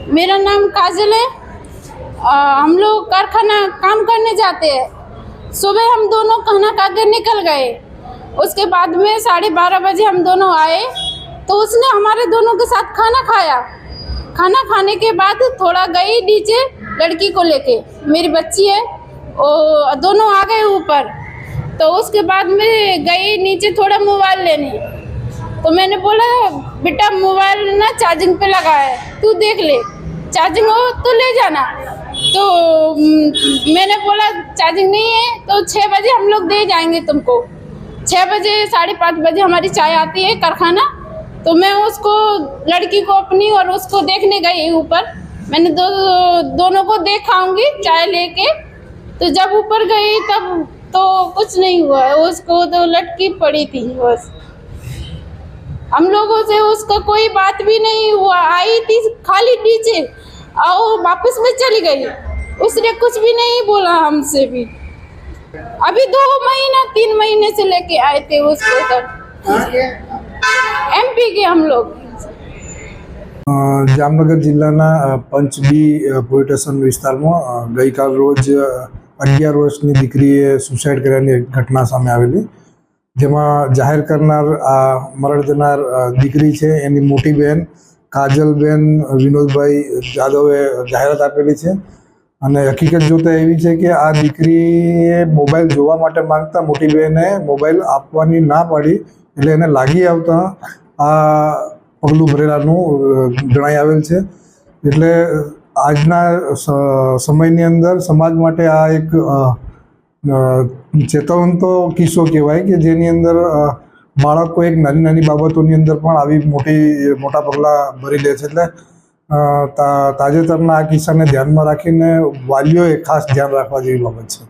मेरा नाम काजल है। हम लोग कारखाना काम करने जाते हैं। सुबह हम दोनों खाना खा कर निकल गए। उसके बाद में 12:30 बजे हम दोनों आए तो उसने हमारे दोनों के साथ खाना खाया। खाना खाने के बाद थोड़ा गई नीचे लड़की को लेके, मेरी बच्ची है, और दोनों आ गए ऊपर। तो उसके बाद में गई नीचे थोड़ा मोबाइल लेने, तो मैंने बोला बेटा मोबाइल ना चार्जिंग पे लगा है, तू देख ले, चार्जिंग हो तो ले जाना। तो मैंने बोला चार्जिंग नहीं है तो 6 बजे हम लोग दे जाएंगे तुमको। 6 बजे 5:30 बजे हमारी चाय आती है कारखाना। तो मैं उसको, लड़की को अपनी और उसको देखने गई ऊपर। मैंने दोनों को देखाऊंगी चाय लेके। तो जब ऊपर गई तब तो कुछ नहीं हुआ, उसको तो लटकी पड़ी थी बस। हम लोगों से उसका कोई बात भी नहीं हुआ। आई थी खाली नीचे और वापस में चली गई। उसने कुछ भी नहीं बोला हमसे भी। अभी 2 महीना 3 महीने से लेके आए थे उसको तक। एमपी के हम लोग। જામનગર જિલ્લાના પંચબી પોલીસ સ્ટેશન વિસ્તારમાં ગઈકાલ રોજ 11 વર્ષની દીકરીએ સુસાઇડ કર્યાની ઘટના સામે આવેલી, જેમાં જાહેર કરનાર મરણ જનાર દીકરી છે એની મોટી બહેન કાજલબેન વિનોદભાઈ જાદવે જાહેરાત આપેલી છે. અને હકીકત જોતા એવી છે કે આ દીકરીએ મોબાઈલ જોવા માટે માંગતા મોટી બહેને મોબાઈલ આપવાની ના પાડી, એટલે એને લાગી આવતા આ પગલું ભરેલાનું જણાઈ આવેલ છે. એટલે આજના સમયની અંદર સમાજ માટે આ એક ચેતવંતો કિસ્સો કહેવાય કે જેની અંદર બાળકો એક નાની નાની બાબતોની અંદર પણ આવી મોટા પગલાં ભરી લે છે. એટલે તાજેતરના આ કિસ્સાને ધ્યાનમાં રાખીને વાલીઓએ ખાસ ધ્યાન રાખવા જેવી બાબત છે.